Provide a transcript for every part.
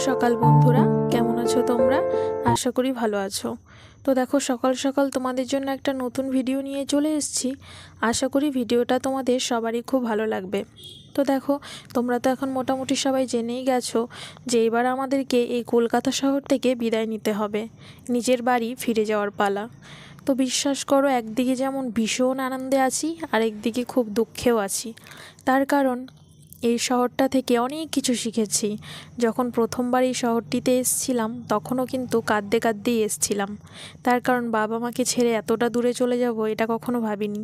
সকাল বন্ধুরা, কেমন আছো তোমরা? আশা করি ভালো আছো। তো দেখো, সকাল সকাল তোমাদের জন্য একটা নতুন ভিডিও নিয়ে চলে এসেছি। আশা করি ভিডিওটা তোমাদের সবারই খুব ভালো লাগবে। তো দেখো, তোমরা তো এখন মোটামুটি সবাই জেনেই গেছো যে এবার আমাদেরকে এই কলকাতা শহর থেকে বিদায় নিতে হবে, নিজের বাড়ি ফিরে যাওয়ার পালা। তো বিশ্বাস করো, একদিকে যেমন ভীষণ আনন্দে আছি, আর একদিকে খুব দুঃখেও আছি। তার কারণ এই শহরটা থেকে অনেক কিছু শিখেছি। যখন প্রথমবার এই শহরটিতে এসেছিলাম তখনও কিন্তু কাঁদতে কাঁদতেই এসেছিলাম। তার কারণ বাবা মাকে ছেড়ে এতটা দূরে চলে যাব এটা কখনো ভাবিনি।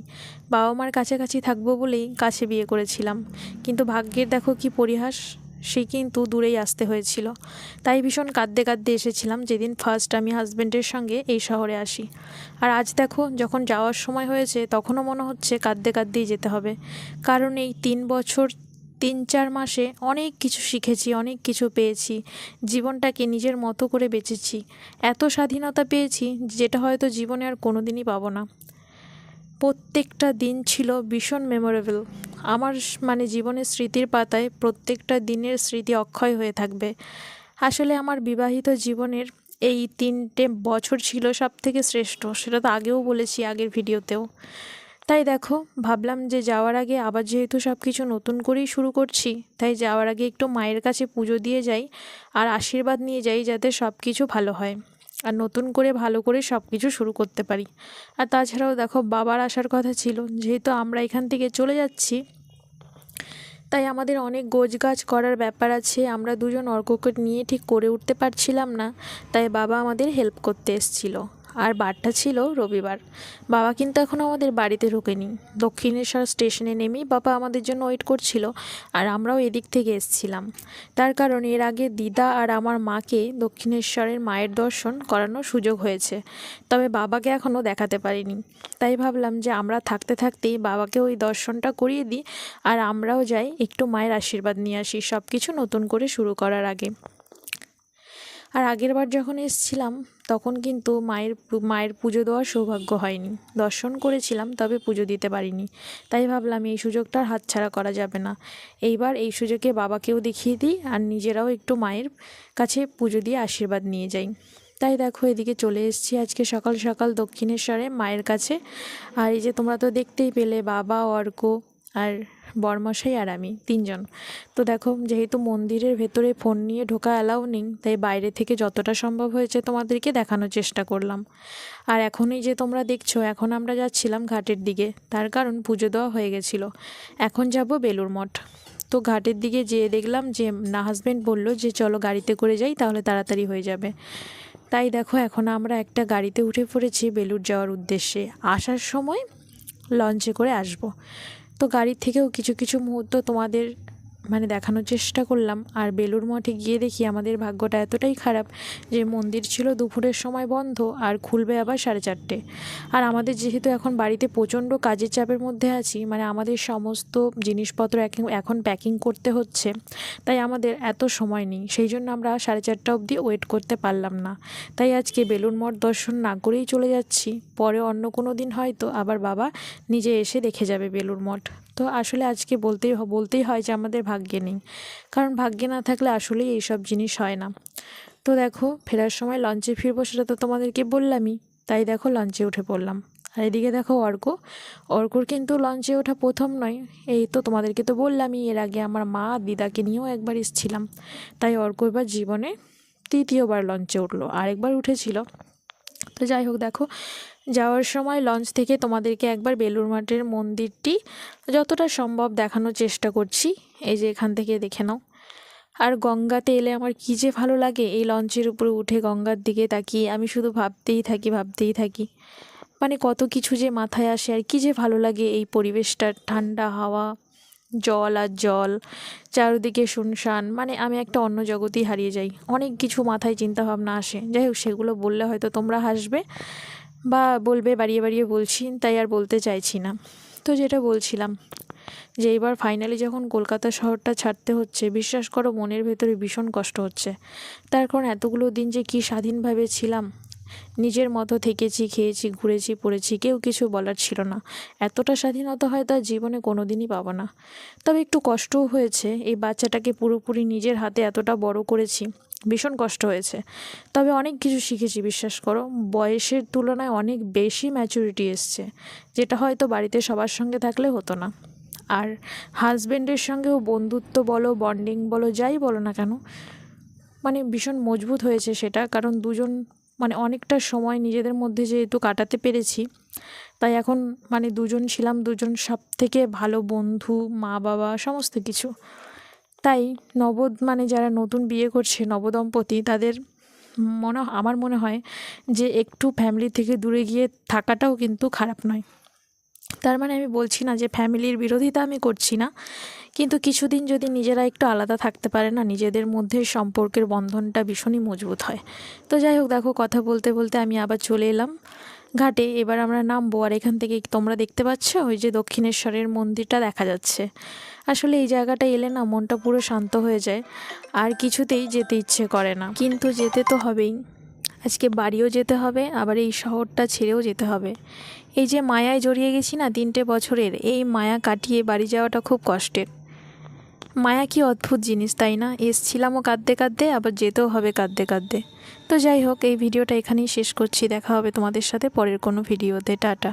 বাবা মার কাছাকাছি থাকবো বলেই কাছে বিয়ে করেছিলাম, কিন্তু ভাগ্যের দেখো কি পরিহাস, সে কিন্তু দূরেই আসতে হয়েছিল। তাই ভীষণ কাঁদতে কাঁদতে এসেছিলাম যেদিন ফার্স্ট আমি হাজব্যান্ডের সঙ্গে এই শহরে আসি। আর আজ দেখো, যখন যাওয়ার সময় হয়েছে তখনও মনে হচ্ছে কাঁদতে কাঁদতেই যেতে হবে। কারণ এই 3 বছর 3-4 মাসে অনেক কিছু শিখেছি, অনেক কিছু পেয়েছি, জীবনটাকে নিজের মতো করে বেঁচেছি। এত স্বাধীনতা পেয়েছি যেটা হয়তো জীবনে আর কোনো দিনই পাবো না। প্রত্যেকটা দিন ছিল ভীষণ মেমোরেবল। আমার জীবনের স্মৃতির পাতায় প্রত্যেকটা দিনের স্মৃতি অক্ষয় হয়ে থাকবে। আসলে আমার বিবাহিত জীবনের এই 3টে বছর ছিল সব থেকে শ্রেষ্ঠ, সেটা তো আগেও বলেছি আগের ভিডিওতেও। তাই দেখো, ভাবলাম যে যাওয়ার আগে আবার যেহেতু সব কিছু নতুন করেই শুরু করছি, তাই যাওয়ার আগে একটু মায়ের কাছে পুজো দিয়ে যাই আর আশীর্বাদ নিয়ে যাই যাতে সব কিছু ভালো হয় আর নতুন করে ভালো করে সব কিছু শুরু করতে পারি। আর তাছাড়াও দেখো, বাবার আসার কথা ছিল, যেহেতু আমরা এখান থেকে চলে যাচ্ছি তাই আমাদের অনেক গোছগাছ করার ব্যাপার আছে। আমরা দুজন অর্ককে নিয়ে ঠিক করে উঠতে পারছিলাম না, তাই বাবা আমাদের হেল্প করতে এসেছিল। আর বারটা ছিল রবিবার। বাবা কিন্তু এখনও আমাদের বাড়িতে ঢোকেনি। দক্ষিণেশ্বর স্টেশনে নেমেই বাবা আমাদের জন্য ওয়েট করছিল, আর আমরাও এদিক থেকে এসেছিলাম। তার কারণ এর আগে দিদা আর আমার মাকে দক্ষিণেশ্বরের মায়ের দর্শন করানোর সুযোগ হয়েছে, তবে বাবাকে এখনও দেখাতে পারিনি। তাই ভাবলাম যে আমরা থাকতে থাকতেই বাবাকে ওই দর্শনটা করিয়ে দিই, আর আমরাও যাই একটু মায়ের আশীর্বাদ নিয়ে আসি সব কিছু নতুন করে শুরু করার আগে। আর আগের বার যখন এসেছিলাম তখন কিন্তু মায়ের পুজো দেওয়ার সৌভাগ্য হয়নি। দর্শন করেছিলাম তবে পুজো দিতে পারিনি। তাই ভাবলাম এই সুযোগটা আর হাতছাড়া করা যাবে না। এইবার এই সুযোগে বাবাকেও দেখিয়ে দিই আর নিজেরাও একটু মায়ের কাছে পুজো দিয়ে আশীর্বাদ নিয়ে যাই। তাই দেখো, এদিকে চলে এসেছি আজকে সকাল সকাল দক্ষিণেশ্বরে মায়ের কাছে। আর এই যে তোমরা তো দেখতেই পেলে, বাবা, অর্ক আর বরমশাই আর আমি 3জন। তো দেখো, যেহেতু মন্দিরের ভেতরে ফোন নিয়ে ঢোকা অ্যালাউ নেই, তাই বাইরে থেকে যতটা সম্ভব হয়েছে তোমাদেরকে দেখানোর চেষ্টা করলাম। আর এখনই যে তোমরা দেখছো, এখন আমরা যাচ্ছিলাম ঘাটের দিকে, তার কারণ পুজো দেওয়া হয়ে গেছিলো। এখন যাব বেলুড় মঠ। তো ঘাটের দিকে যেয়ে দেখলাম যে হাজব্যান্ড বললো যে চলো গাড়িতে করে যাই, তাহলে তাড়াতাড়ি হয়ে যাবে। তাই দেখো, এখন আমরা একটা গাড়িতে উঠে পড়েছি বেলুড় যাওয়ার উদ্দেশ্যে। আসার সময় লঞ্চে করে আসব। তো গাড়ির থেকেও কিছু কিছু মুহূর্ত তোমাদের দেখানোর চেষ্টা করলাম। আর বেলুড় মঠে গিয়ে দেখি আমাদের ভাগ্যটা এতটাই খারাপ যে মন্দির ছিল দুপুরের সময় বন্ধ, আর খুলবে আবার 4:30। আর আমাদের যেহেতু এখন বাড়িতে প্রচণ্ড কাজের চাপের মধ্যে আছি, আমাদের সমস্ত জিনিসপত্র এখন প্যাকিং করতে হচ্ছে, তাই আমাদের এত সময় নেই। সেই জন্য আমরা 4:30 অবধি ওয়েট করতে পারলাম না। তাই আজকে বেলুড় মঠ দর্শন না করেই চলে যাচ্ছি। পরে অন্য কোনো দিন হয়তো আবার বাবা নিজে এসে দেখে যাবে বেলুড় মঠ। তো আসলে আজকে বলতেই হয় যে আমাদের ভাগ্যে নেই, কারণ ভাগ্যে না থাকলে আসলেই এইসব জিনিস হয় না। তো দেখো, ফেরার সময় লঞ্চে ফিরবো সেটা তো তোমাদেরকে বললামই। তাই দেখো, লঞ্চে উঠে পড়লাম। আর এদিকে দেখো, অর্কর কিন্তু লঞ্চে ওঠা প্রথম নয়। এই তো তোমাদেরকে তো বললামই, এর আগে আমার মা দিদাকে নিয়েও একবার এসেছিলাম। তাই অর্ক এবার জীবনে 3য় বার লঞ্চে উঠলো, আরেকবার উঠেছিল। তো যাই হোক, দেখো, যাওয়ার সময় লঞ্চ থেকে তোমাদেরকে একবার বেলুড় মঠের মন্দিরটি যতটা সম্ভব দেখানোর চেষ্টা করছি। এই যে এখান থেকে দেখে নাও। আর গঙ্গাতে এলে আমার কী যে ভালো লাগে, এই লঞ্চের উপরে উঠে গঙ্গার দিকে তাকিয়ে আমি শুধু ভাবতেই থাকি। কত কিছু যে মাথায় আসে, আর কী যে ভালো লাগে এই পরিবেশটা, ঠান্ডা হাওয়া, জল আর জল, চারিদিকে শুনশান, আমি একটা অন্য জগতেই হারিয়ে যাই। অনেক কিছু মাথায় চিন্তা ভাবনা আসে। যাই হোক, সেগুলো বললে হয়তো তোমরা হাসবে বা বলবে বাড়িয়ে বাড়িয়ে বলছি, তাই আর বলতে চাইছি না। তো যেটা বলছিলাম, যে এবার ফাইনালি যখন কলকাতা শহরটা ছাড়তে হচ্ছে, বিশ্বাস করো মনের ভেতরে ভীষণ কষ্ট হচ্ছে। তার কারণ এতগুলো দিন যে কী স্বাধীনভাবে ছিলাম, নিজের মতো থেকেছি, খেয়েছি, ঘুরেছি, পড়েছি, কেউ কিছু বলার ছিল না। এতটা স্বাধীনতা হয়তো আর জীবনে কোনো দিনই পাবো না। তবে একটু কষ্টও হয়েছে, এই বাচ্চাটাকে পুরোপুরি নিজের হাতে এতটা বড় করেছি, ভীষণ কষ্ট হয়েছে। তবে অনেক কিছু শিখেছি, বিশ্বাস করো। বয়সের তুলনায় অনেক বেশি ম্যাচুরিটি এসছে, যেটা হয়তো বাড়িতে সবার সঙ্গে থাকলে হতো না। আর হাজব্যান্ডের সঙ্গেও বন্ধুত্ব বলো, বন্ডিং বলো, যাই বলো না কেন, মানে ভীষণ মজবুত হয়েছে সেটা। কারণ দুজন মানে অনেকটা সময় নিজেদের মধ্যে যেহেতু কাটাতে পেরেছি, তাই এখন মানে দুজন ছিলাম, দুজন সব থেকে ভালো বন্ধু, মা বাবা, সমস্ত কিছু। তাই মানে যারা নতুন বিয়ে করছে, নবদম্পতি, তাদের আমার মনে হয় যে একটু ফ্যামিলি থেকে দূরে গিয়ে থাকাটাও কিন্তু খারাপ নয়। তার মানে আমি বলছি না যে ফ্যামিলির বিরোধিতা আমি করছি না, কিন্তু কিছুদিন যদি নিজেরা একটু আলাদা থাকতে পারে না, নিজেদের মধ্যে সম্পর্কের বন্ধনটা ভীষণই মজবুত হয়। তো যাই হোক, দেখো কথা বলতে বলতে আমি আবার চলে এলাম ঘাটে। এবার আমরা নামবো। আর এখান থেকে তোমরা দেখতে পাচ্ছ ওই যে দক্ষিণেশ্বরের মন্দিরটা দেখা যাচ্ছে। আসলে এই জায়গাটা এলে না মনটা পুরো শান্ত হয়ে যায়, আর কিছুতেই যেতে ইচ্ছে করে না, কিন্তু যেতে তো হবেই। আজকে বাড়িও যেতে হবে, আবার এই শহরটা ছেড়েও যেতে হবে। এই যে মায়ায় জড়িয়ে গেছি না 3টে বছরের, এই মায়া কাটিয়ে বাড়ি যাওয়াটা খুব কষ্টের। মায়া কি অদ্ভুত জিনিস, তাই না? এসছিলামও কাঁদতে কাঁদতে, আবার যেতেও হবে কাঁদতে কাঁদতে। তো যাই হোক, এই ভিডিওটা এখানেই শেষ করছি। দেখা হবে তোমাদের সাথে পরের কোনো ভিডিওতে। টাটা।